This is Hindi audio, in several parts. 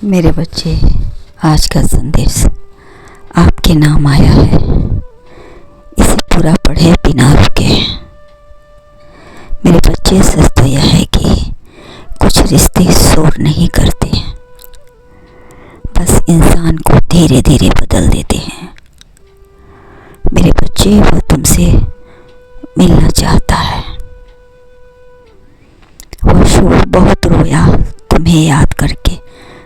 मेरे बच्चे, आज का संदेश आपके नाम आया है। इसे पूरा पढ़े बिना रुके। मेरे बच्चे, सच तो यह है कि कुछ रिश्ते शोर नहीं करते, बस इंसान को धीरे धीरे बदल देते हैं। मेरे बच्चे, वो तुमसे मिलना चाहता है। वो शोर बहुत रोया तुम्हें याद करके,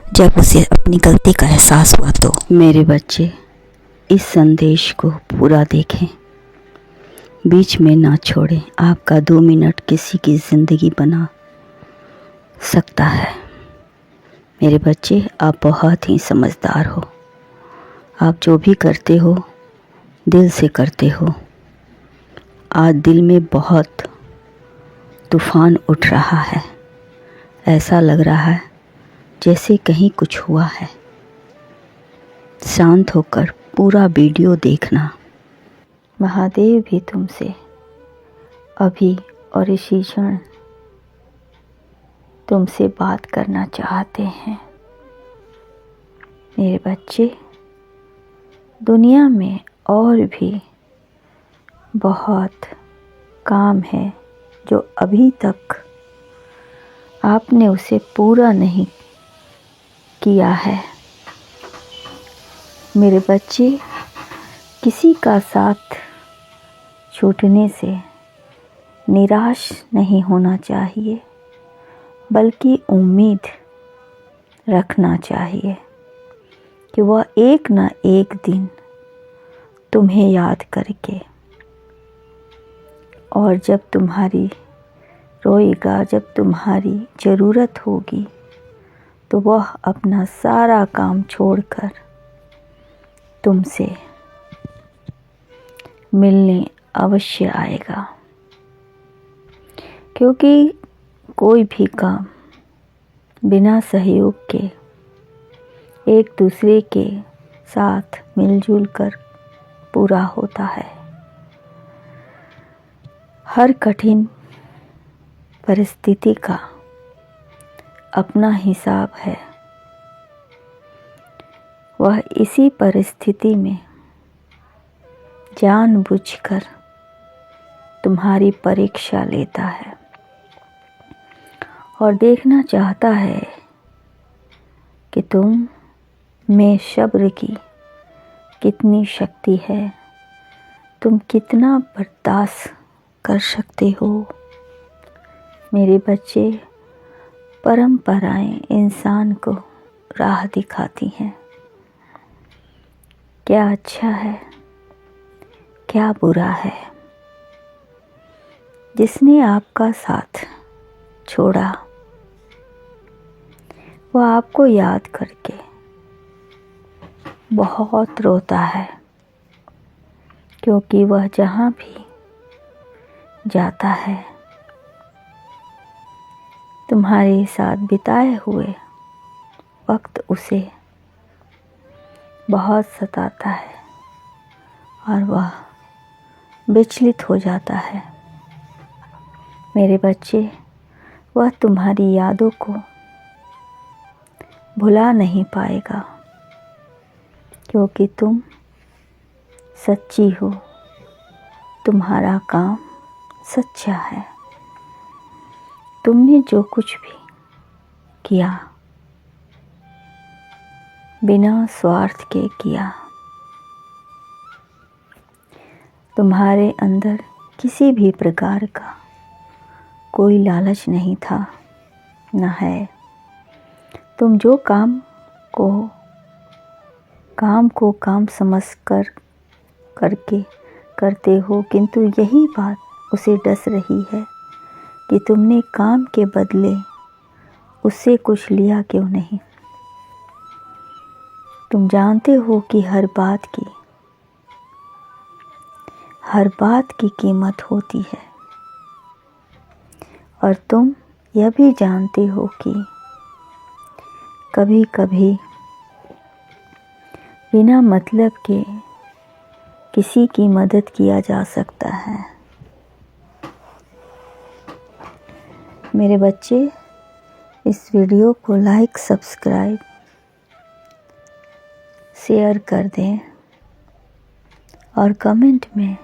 जब उसे अपनी गलती का एहसास हुआ तो। मेरे बच्चे, इस संदेश को पूरा देखें, बीच में ना छोड़ें। आपका 2 मिनट किसी की ज़िंदगी बना सकता है। मेरे बच्चे, आप बहुत ही समझदार हो। आप जो भी करते हो दिल से करते हो। आज दिल में बहुत तूफान उठ रहा है। ऐसा लग रहा है जैसे कहीं कुछ हुआ है। शांत होकर पूरा वीडियो देखना। महादेव भी तुमसे अभी और इसी क्षण तुमसे बात करना चाहते हैं। मेरे बच्चे, दुनिया में और भी बहुत काम है जो अभी तक आपने उसे पूरा नहीं किया है। मेरे बच्चे, किसी का साथ छूटने से निराश नहीं होना चाहिए, बल्कि उम्मीद रखना चाहिए कि वह एक न एक दिन तुम्हें याद करके, और जब तुम्हारी रोएगा, जब तुम्हारी ज़रूरत होगी, तो वह अपना सारा काम छोड़कर तुमसे मिलने अवश्य आएगा। क्योंकि कोई भी काम बिना सहयोग के, एक दूसरे के साथ मिलजुल कर पूरा होता है। हर कठिन परिस्थिति का अपना हिसाब है। वह इसी परिस्थिति में जानबूझकर तुम्हारी परीक्षा लेता है और देखना चाहता है कि तुम में सब्र की कितनी शक्ति है, तुम कितना बर्दाश्त कर सकते हो। मेरे बच्चे, परंपराएं इंसान को राह दिखाती हैं। क्या अच्छा है, क्या बुरा है। जिसने आपका साथ छोड़ा, वह आपको याद करके बहुत रोता है, क्योंकि वह जहाँ भी जाता है तुम्हारे साथ बिताए हुए वक्त उसे बहुत सताता है और वह विचलित हो जाता है। मेरे बच्चे, वह तुम्हारी यादों को भुला नहीं पाएगा, क्योंकि तुम सच्ची हो, तुम्हारा काम सच्चा है। तुमने जो कुछ भी किया बिना स्वार्थ के किया। तुम्हारे अंदर किसी भी प्रकार का कोई लालच नहीं था, न है। तुम जो काम को काम समझ कर करके करते हो, किंतु यही बात उसे डस रही है कि तुमने काम के बदले उससे कुछ लिया क्यों नहीं। तुम जानते हो कि हर बात की कीमत होती है, और तुम यह भी जानते हो कि कभी कभी बिना मतलब के किसी की मदद किया जा सकता है। मेरे बच्चे, इस वीडियो को लाइक, सब्सक्राइब शेयर कर दें और कमेंट में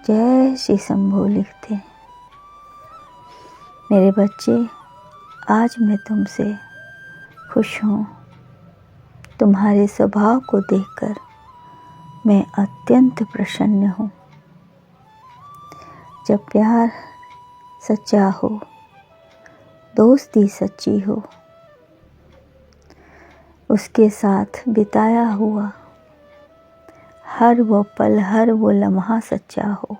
जय श्री शंभू लिख दें। मेरे बच्चे, आज मैं तुमसे खुश हूँ। तुम्हारे स्वभाव को देखकर मैं अत्यंत प्रसन्न हूँ। जब प्यार सच्चा हो, दोस्ती सच्ची हो, उसके साथ बिताया हुआ हर वो पल, हर वो लम्हा सच्चा हो,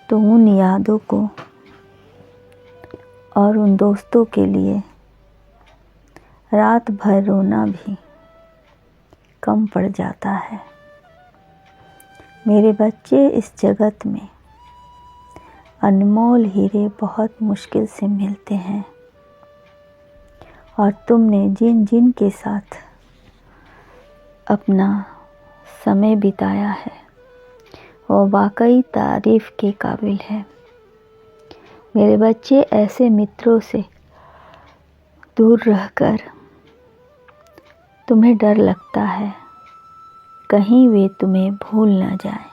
तो उन यादों को और उन दोस्तों के लिए रात भर रोना भी कम पड़ जाता है। मेरे बच्चे, इस जगत में अनमोल हीरे बहुत मुश्किल से मिलते हैं और तुमने जिन जिन के साथ अपना समय बिताया है वो वाकई तारीफ़ के काबिल है। मेरे बच्चे, ऐसे मित्रों से दूर रहकर तुम्हें डर लगता है कहीं वे तुम्हें भूल न जाएं।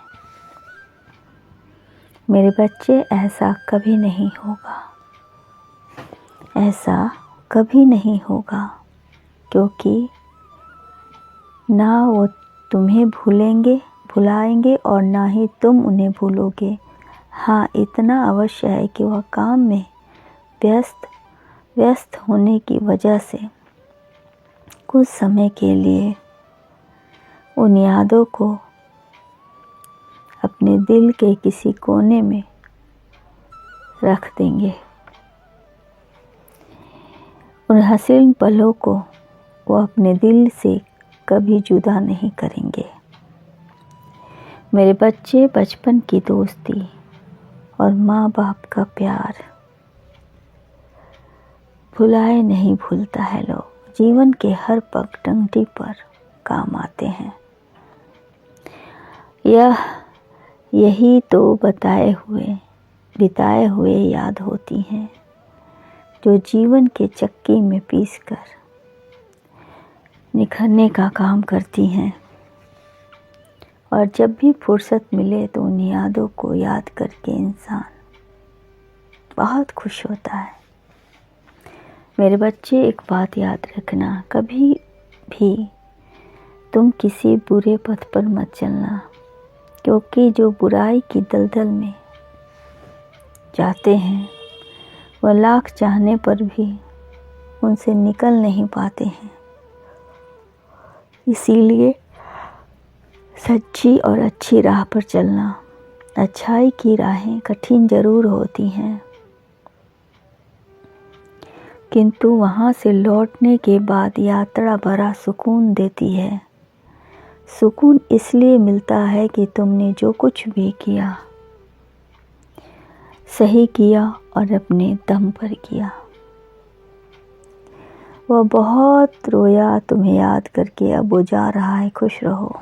मेरे बच्चे, ऐसा कभी नहीं होगा, ऐसा कभी नहीं होगा, क्योंकि ना वो तुम्हें भुलाएंगे और ना ही तुम उन्हें भूलोगे। हाँ, इतना अवश्य है कि वह काम में व्यस्त होने की वजह से कुछ समय के लिए उन यादों को अपने दिल के किसी कोने में रख देंगे। उन हसीन पलों को वो अपने दिल से कभी जुदा नहीं करेंगे। मेरे बच्चे, बचपन की दोस्ती और माँ बाप का प्यार भुलाए नहीं भूलता है लोग। जीवन के हर पगडंडी पर काम आते हैं। यही तो बिताए हुए याद होती हैं, जो जीवन के चक्की में पीसकर निखरने का काम करती हैं। और जब भी फुर्सत मिले तो उन यादों को याद करके इंसान बहुत खुश होता है। मेरे बच्चे, एक बात याद रखना, कभी भी तुम किसी बुरे पथ पर मत चलना, क्योंकि जो बुराई की दलदल में जाते हैं वह लाख चाहने पर भी उनसे निकल नहीं पाते हैं। इसीलिए सच्ची और अच्छी राह पर चलना। अच्छाई की राहें कठिन जरूर होती हैं, किंतु वहाँ से लौटने के बाद यात्रा बड़ा सुकून देती है। सुकून इसलिए मिलता है कि तुमने जो कुछ भी किया सही किया और अपने दम पर किया। वह बहुत रोया तुम्हें याद करके, अब वो जा रहा है। खुश रहो।